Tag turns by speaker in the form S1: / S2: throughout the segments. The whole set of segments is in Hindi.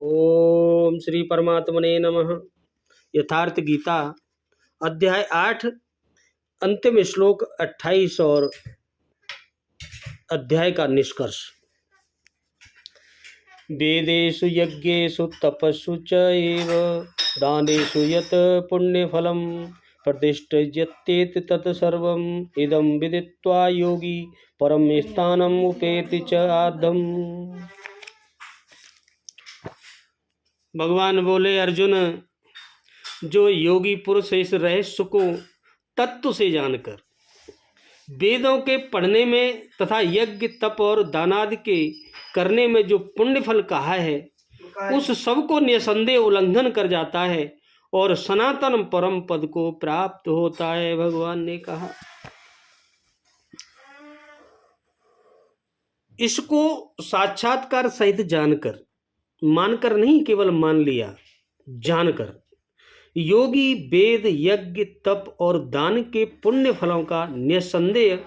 S1: ओम श्री परमात्मने नमः। यथार्थ गीता अध्याय 8 अंतिम श्लोक 28 और अध्याय का निष्कर्ष। वेदेषु यज्ञेषु तपस्सु च एव दानेषु यत् पुण्यफलं प्रतिष्ठियत्येत तत् सर्वम् इदं विदित्वा योगी परम स्थानम् उपेति च आद्यम्। भगवान बोले, अर्जुन, जो योगी पुरुष इस रहस्य को तत्व से जानकर वेदों के पढ़ने में तथा यज्ञ तप और दानादि के करने में जो पुण्य फल कहा है उस सब को निसंदेह उल्लंघन कर जाता है और सनातन परम पद को प्राप्त होता है। भगवान ने कहा, इसको साक्षात्कार सहित जानकर, मानकर नहीं केवल मान लिया, जानकर योगी वेद यज्ञ तप और दान के पुण्य फलों का निसंदेह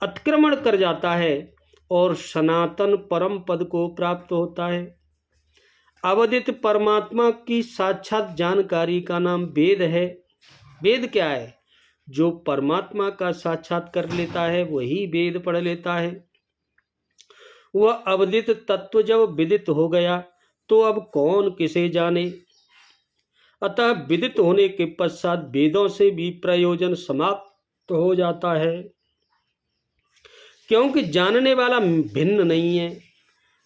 S1: अतिक्रमण कर जाता है और सनातन परम पद को प्राप्त होता है। अवधित परमात्मा की साक्षात जानकारी का नाम वेद है। वेद क्या है? जो परमात्मा का साक्षात कर लेता है वही वेद पढ़ लेता है। वह अवधित तत्व जब विदित हो गया तो अब कौन किसे जाने। अतः विदित होने के पश्चात वेदों से भी प्रयोजन समाप्त हो जाता है, क्योंकि जानने वाला भिन्न नहीं है।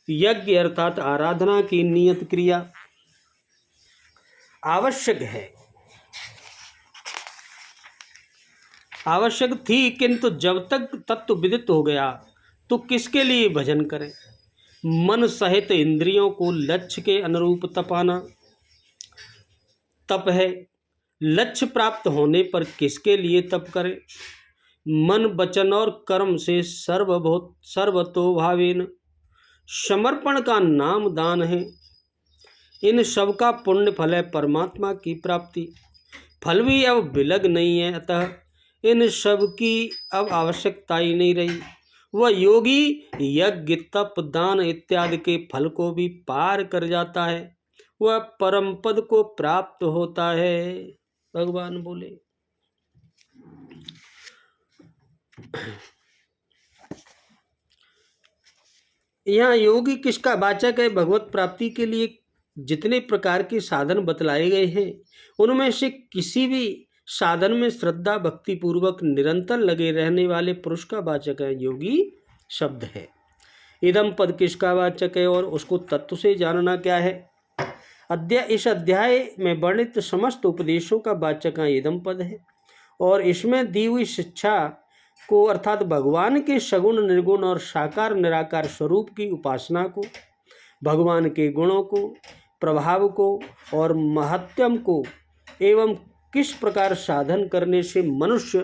S1: यज्ञ अर्थात आराधना की नियत क्रिया आवश्यक है, आवश्यक थी, किंतु जब तक तत्व विदित हो गया तो किसके लिए भजन करें। मन सहित इंद्रियों को लक्ष्य के अनुरूप तपाना तप है। लक्ष्य प्राप्त होने पर किसके लिए तप करें। मन वचन और कर्म से सर्वतोभावेन समर्पण का नाम दान है। इन सब का पुण्य फल है परमात्मा की प्राप्ति। फल भी अब विलग नहीं है, अतः इन सब की अब आवश्यकता ही नहीं रही। वह योगी यज्ञ तप दान इत्यादि के फल को भी पार कर जाता है, वह परम पद को प्राप्त होता है। भगवान बोले, यहाँ योगी किसका वाचक है? भगवत प्राप्ति के लिए जितने प्रकार के साधन बतलाए गए हैं उनमें से किसी भी साधन में श्रद्धा भक्ति पूर्वक निरंतर लगे रहने वाले पुरुष का वाचक है, योगी शब्द है। इदम पद किसका वाचक है और उसको तत्व से जानना क्या है? इस अध्याय में वर्णित समस्त उपदेशों का वाचक इदम पद है और इसमें दी हुई शिक्षा को अर्थात भगवान के सगुण निर्गुण और साकार निराकार स्वरूप की उपासना को, भगवान के गुणों को, प्रभाव को और महत्तम को एवं किस प्रकार साधन करने से मनुष्य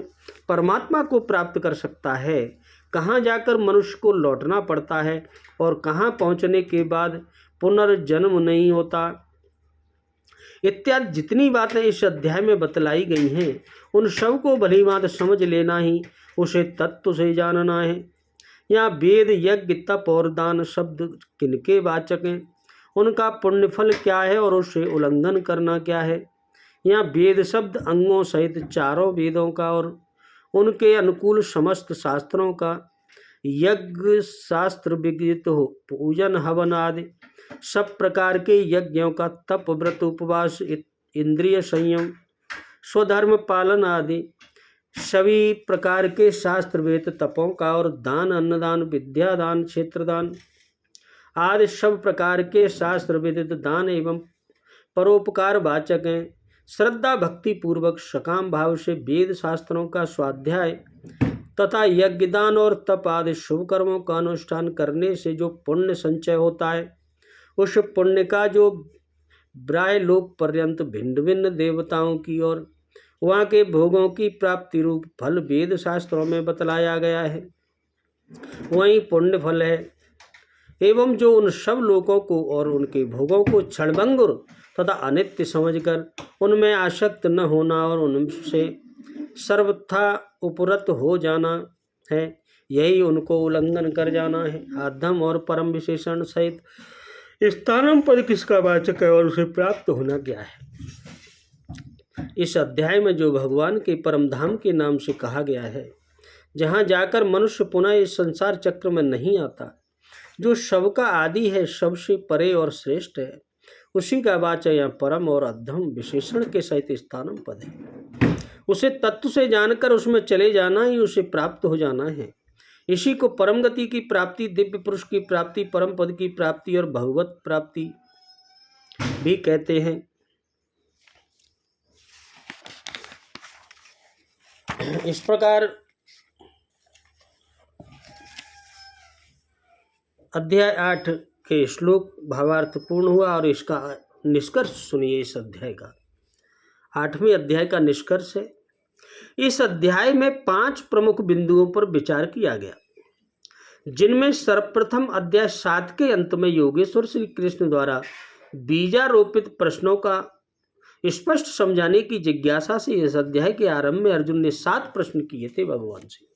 S1: परमात्मा को प्राप्त कर सकता है, कहाँ जाकर मनुष्य को लौटना पड़ता है और कहाँ पहुँचने के बाद पुनर्जन्म नहीं होता, इत्यादि जितनी बातें इस अध्याय में बतलाई गई हैं उन सब को भली बात समझ लेना ही उसे तत्व से जानना है। यहाँ वेद यज्ञ तप और दान शब्द किनके वाचक हैं, उनका पुण्यफल क्या है और उसे उल्लंघन करना क्या है। यहाँ वेद शब्द अंगों सहित चारों वेदों का और उनके अनुकूल समस्त शास्त्रों का, यज्ञ शास्त्र विगित हो, पूजन हवन आदि सब प्रकार के यज्ञों का, तप व्रत उपवास इंद्रिय संयम स्वधर्म पालन आदि सभी प्रकार के शास्त्र वेद तपों का और दान अन्नदान विद्यादान क्षेत्रदान आदि सब प्रकार के शास्त्र विदित दान एवं परोपकार वाचक हैं। श्रद्धा भक्ति पूर्वक सकाम भाव से वेद शास्त्रों का स्वाध्याय तथा यज्ञदान और तप आदि शुभ कर्मों का अनुष्ठान करने से जो पुण्य संचय होता है उस पुण्य का जो ब्राह्य लोक पर्यंत भिन्न भिन्न देवताओं की और वहाँ के भोगों की प्राप्ति रूप फल वेद शास्त्रों में बतलाया गया है, वही पुण्य फल है। एवं जो उन सब लोगों को और उनके भोगों को क्षणभंगुर तथा अनित्य समझकर उनमें आसक्त न होना और उनसे सर्वथा उपरत हो जाना है, यही उनको उल्लंघन कर जाना है। आधम और परम विशेषण सहित स्थानम पद किसका वाचक है और उसे प्राप्त होना क्या है? इस अध्याय में जो भगवान के परम धाम के नाम से कहा गया है, जहाँ जाकर मनुष्य पुनः इस संसार चक्र में नहीं आता, जो सबका आदि है, सबसे परे और श्रेष्ठ है, उसी का वाचक यहाँ परम और अधम विशेषण के सहित स्थानम पद है। उसे तत्व से जानकर उसमें चले जाना ही उसे प्राप्त हो जाना है। इसी को परम गति की प्राप्ति, दिव्य पुरुष की प्राप्ति, परम पद की प्राप्ति और भगवत प्राप्ति भी कहते हैं। इस प्रकार अध्याय 8 के श्लोक भावार्थ पूर्ण हुआ और इसका निष्कर्ष सुनिए। इस अध्याय का 8वें अध्याय का निष्कर्ष है। इस अध्याय में 5 प्रमुख बिंदुओं पर विचार किया गया, जिनमें सर्वप्रथम अध्याय 7 के अंत में योगेश्वर श्री कृष्ण द्वारा बीजारोपित प्रश्नों का स्पष्ट समझाने की जिज्ञासा से इस अध्याय के आरंभ में अर्जुन ने 7 प्रश्न किए थे भगवान से।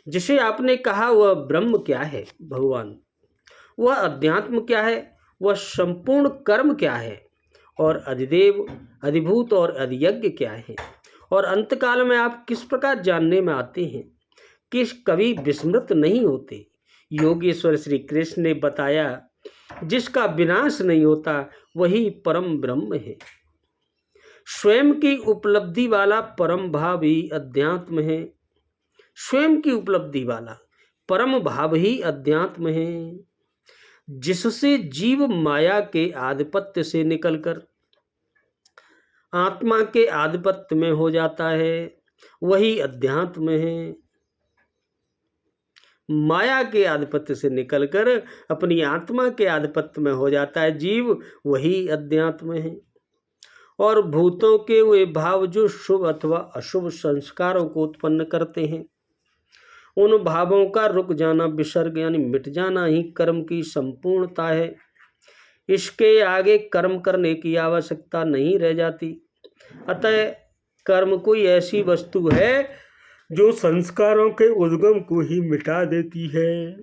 S1: जिसे आपने कहा वह ब्रह्म क्या है भगवान, वह अध्यात्म क्या है, वह संपूर्ण कर्म क्या है, और अधिदेव, अधिभूत और अधियज्ञ क्या है, और अंतकाल में आप किस प्रकार जानने में आते हैं, किस कभी विस्मृत नहीं होते। योगेश्वर श्री कृष्ण ने बताया, जिसका विनाश नहीं होता वही परम ब्रह्म है। स्वयं की उपलब्धि वाला परम भाव ही अध्यात्म है। स्वयं की उपलब्धि वाला परम भाव ही अध्यात्म है, जिससे जीव माया के आधिपत्य से निकलकर आत्मा के आधिपत्य में हो जाता है, वही अध्यात्म है। माया के आधिपत्य से निकलकर अपनी आत्मा के आधिपत्य में हो जाता है जीव, वही अध्यात्म है। और भूतों के वे भाव जो शुभ अथवा अशुभ संस्कारों को उत्पन्न करते हैं, उन भावों का रुक जाना, विसर्ग यानी मिट जाना ही कर्म की संपूर्णता है। इसके आगे कर्म करने की आवश्यकता नहीं रह जाती। अतः कर्म कोई ऐसी वस्तु है जो संस्कारों के उद्गम को ही मिटा देती है।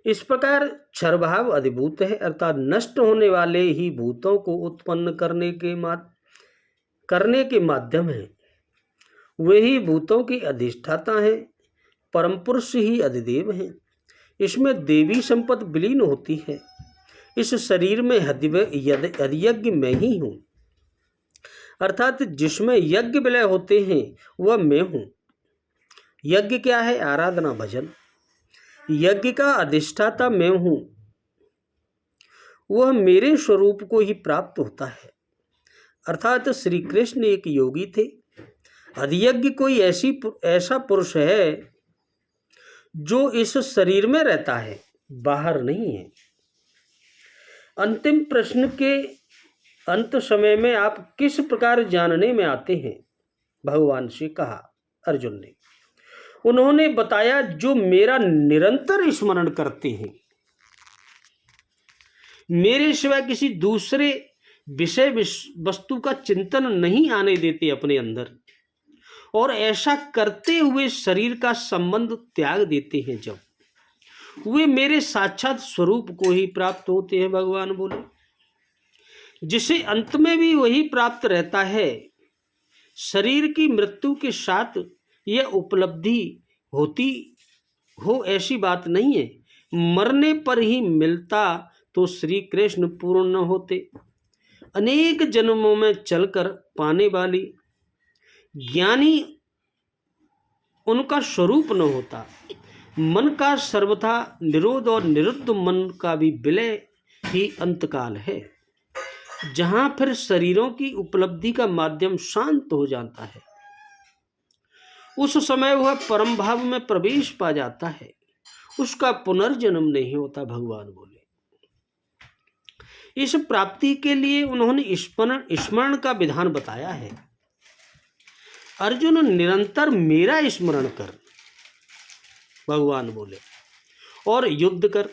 S1: इस प्रकार क्षरभाव अधिभूत है, अर्थात नष्ट होने वाले ही भूतों को उत्पन्न करने के माध्यम है। वे ही भूतों की अधिष्ठाता है। परम पुरुष ही अधिदेव है। इसमें देवी संपत्ति विलीन होती है। इस शरीर में अधियज्ञ मैं ही हूँ, अर्थात जिसमें यज्ञ विलय होते हैं वह मैं हूँ। यज्ञ क्या है? आराधना, भजन। यज्ञ का अधिष्ठाता मैं हूँ, वह मेरे स्वरूप को ही प्राप्त होता है। अर्थात श्री कृष्ण एक योगी थे। अधियज्ञ कोई ऐसा पुरुष है जो इस शरीर में रहता है, बाहर नहीं है। अंतिम प्रश्न के अंत समय में आप किस प्रकार जानने में आते हैं? भगवान से कहा अर्जुन ने। उन्होंने बताया, जो मेरा निरंतर स्मरण करते हैं, मेरे सिवाय किसी दूसरे विषय वस्तु का चिंतन नहीं आने देते अपने अंदर, और ऐसा करते हुए शरीर का संबंध त्याग देते हैं, जब वे मेरे साक्षात स्वरूप को ही प्राप्त होते हैं। भगवान बोले, जिसे अंत में भी वही प्राप्त रहता है। शरीर की मृत्यु के साथ यह उपलब्धि होती हो ऐसी बात नहीं है। मरने पर ही मिलता तो श्री कृष्ण पूर्ण न होते। अनेक जन्मों में चलकर पाने वाली ज्ञानी उनका स्वरूप न होता। मन का सर्वथा निरोध और निरुद्ध मन का भी विलय ही अंतकाल है, जहां फिर शरीरों की उपलब्धि का माध्यम शांत हो जाता है। उस समय वह परम भाव में प्रवेश पा जाता है, उसका पुनर्जन्म नहीं होता। भगवान बोले, इस प्राप्ति के लिए उन्होंने स्मरण का विधान बताया है। अर्जुन, निरंतर मेरा स्मरण कर, भगवान बोले, और युद्ध कर।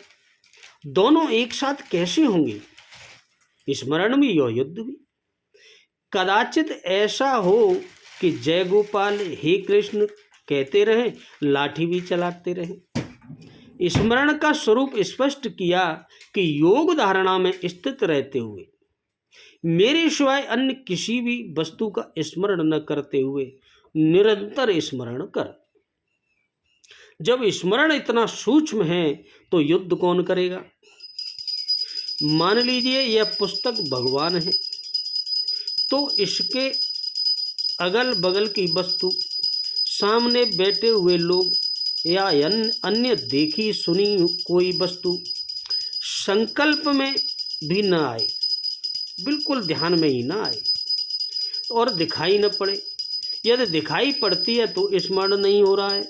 S1: दोनों एक साथ कैसे होंगे? स्मरण भी और युद्ध भी। कदाचित ऐसा हो कि जय गोपाल, हे कृष्ण कहते रहें, लाठी भी चलाते रहें। स्मरण का स्वरूप स्पष्ट किया कि योग धारणा में स्थित रहते हुए मेरे सिवाय अन्य किसी भी वस्तु का स्मरण न करते हुए निरंतर स्मरण कर। जब स्मरण इतना सूक्ष्म है तो युद्ध कौन करेगा? मान लीजिए यह पुस्तक भगवान है, तो इसके अगल बगल की वस्तु, सामने बैठे हुए लोग या अन्य देखी सुनी कोई वस्तु संकल्प में भी न आए, बिल्कुल ध्यान में ही ना आए और दिखाई न पड़े। यदि दिखाई पड़ती है तो स्मरण नहीं हो रहा है।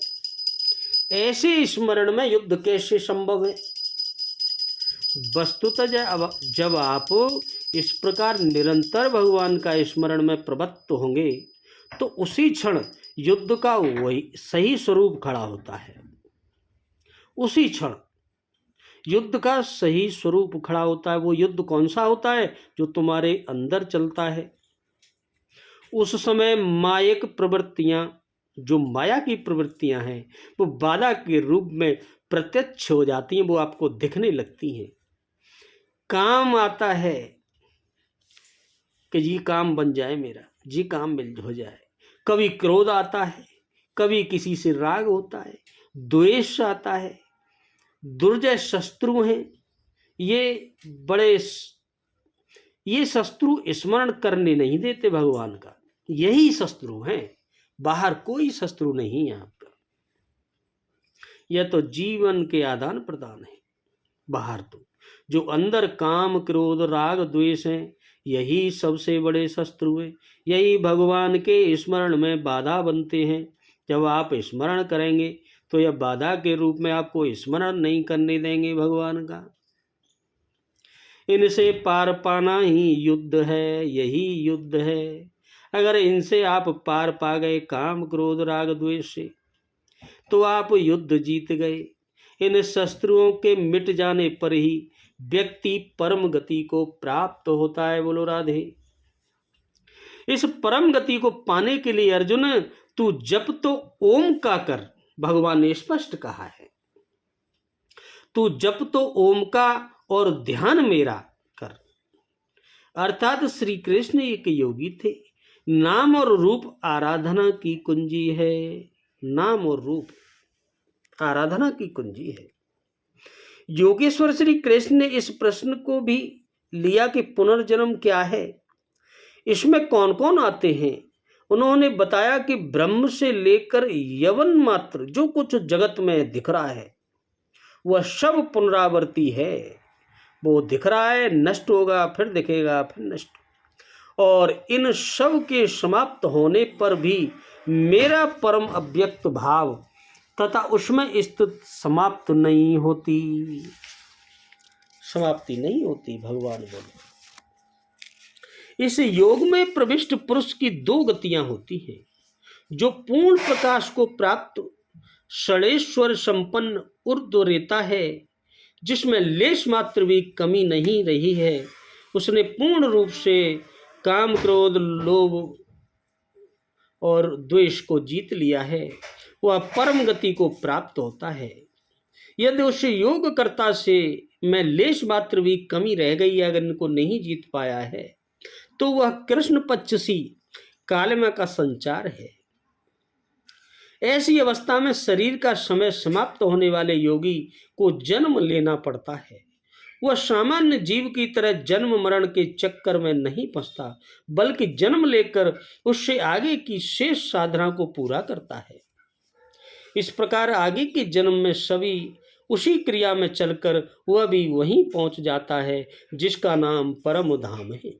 S1: ऐसे स्मरण में युद्ध कैसे संभव है? वस्तुतः जब आप इस प्रकार निरंतर भगवान का स्मरण में प्रवृत्त होंगे तो उसी क्षण युद्ध का वही सही स्वरूप खड़ा होता है। उसी क्षण युद्ध का सही स्वरूप खड़ा होता है। वो युद्ध कौन सा होता है? जो तुम्हारे अंदर चलता है। उस समय मायिक प्रवृत्तियां, जो माया की प्रवृत्तियां हैं, वो बाधा के रूप में प्रत्यक्ष हो जाती हैं, वो आपको दिखने लगती हैं। काम आता है कि जी काम बन जाए मेरा, जी काम मिल हो जाए। कभी क्रोध आता है, कभी किसी से राग होता है, द्वेष आता है। दुर्जय शत्रु हैं ये शत्रु स्मरण करने नहीं देते भगवान का। यही शत्रु हैं, बाहर कोई शत्रु नहीं। यहाँ पर यह तो जीवन के आदान प्रदान है। बाहर तो जो अंदर काम क्रोध राग द्वेष हैं, यही सबसे बड़े शत्रु हैं। यही भगवान के स्मरण में बाधा बनते हैं। जब आप स्मरण करेंगे तो यह बाधा के रूप में आपको स्मरण नहीं करने देंगे भगवान का। इनसे पार पाना ही युद्ध है, यही युद्ध है। अगर इनसे आप पार पा गए, काम क्रोध राग द्वेष से, तो आप युद्ध जीत गए। इन शत्रुओं के मिट जाने पर ही व्यक्ति परम गति को प्राप्त होता है। बोलो राधे। इस परम गति को पाने के लिए अर्जुन, तू जप तो ओम का कर, भगवान ने स्पष्ट कहा है। तू जप तो ओम का और ध्यान मेरा कर। अर्थात श्री कृष्ण एक योगी थे। नाम और रूप आराधना की कुंजी है। नाम और रूप आराधना की कुंजी है। योगेश्वर श्री कृष्ण ने इस प्रश्न को भी लिया कि पुनर्जन्म क्या है, इसमें कौन कौन आते हैं। उन्होंने बताया कि ब्रह्म से लेकर यवन मात्र जो कुछ जगत में दिख रहा है वह सब पुनरावर्ती है। वो दिख रहा है, नष्ट होगा, फिर दिखेगा, फिर नष्ट। और इन सब के समाप्त होने पर भी मेरा परम अव्यक्त भाव तथा उसमें स्थित समाप्त नहीं होती, समाप्ति नहीं होती। भगवान बोले इस योग में प्रविष्ट पुरुष की दो गतियां होती हैं। जो पूर्ण प्रकाश को प्राप्त षडेश्वर संपन्न ऊर्ध्व रेता है, जिसमें लेश मात्र भी कमी नहीं रही है, उसने पूर्ण रूप से काम क्रोध लोभ और द्वेष को जीत लिया है। वह परम गति को प्राप्त होता है। यदि उस योगकर्ता से मैं लेश मात्र भी कमी रह गई, अगर इनको नहीं जीत पाया है, तो वह कृष्ण पक्षसी कालमा का संचार है। ऐसी अवस्था में शरीर का समय समाप्त होने वाले योगी को जन्म लेना पड़ता है। वह सामान्य जीव की तरह जन्म मरण के चक्कर में नहीं फंसता, बल्कि जन्म लेकर उससे आगे की शेष साधना को पूरा करता है। इस प्रकार आगे के जन्म में सभी उसी क्रिया में चलकर वह भी वहीं पहुंच जाता है जिसका नाम परम धाम है।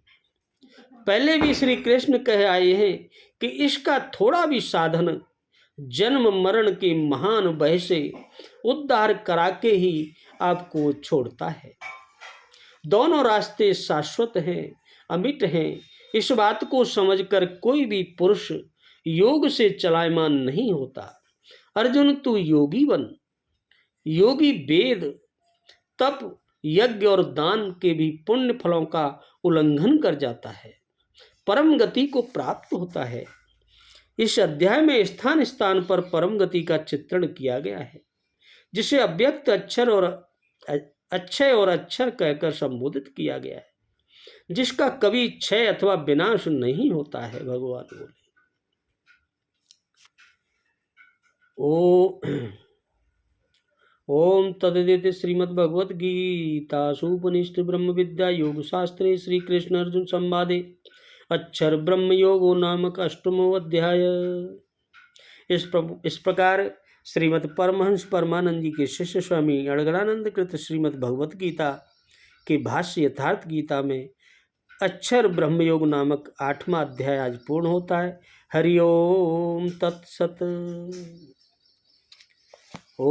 S1: पहले भी श्री कृष्ण कह आए हैं कि इसका थोड़ा भी साधन जन्म मरण के महान भय से उद्धार करा के ही आपको छोड़ता है। दोनों रास्ते शाश्वत हैं, अमिट हैं। इस बात को समझकर कोई भी पुरुष योग से चलायमान नहीं होता। अर्जुन, तू योगी बन। योगी वेद, तप, यज्ञ और दान के भी पुण्य फलों का उल्लंघन कर जाता है, परम गति को प्राप्त होता है। इस अध्याय में स्थान स्थान पर परम गति का चित्रण किया गया है। जिसे अव्यक्त अक्षर और अक्षय और अक्षर कहकर संबोधित किया गया है, जिसका कभी क्षय अथवा विनाश नहीं होता है। भगवान बोले ओ ओम तदिति श्रीमद्भगवद गीतासूपनिषद ब्रह्म विद्या योग शास्त्रे श्री कृष्ण अर्जुन संवादे अक्षर ब्रह्म योगो नामक अष्टमो अध्याय। इस प्रकार श्रीमद् परमहंस परमानंद जी के शिष्य स्वामी अड़गड़ानंद कृत श्रीमद् भगवत गीता के भाष्य यथार्थ गीता में अक्षर ब्रह्मयोग नामक 8वां अध्याय आज पूर्ण होता है। हरि ओम तत्सत। ओ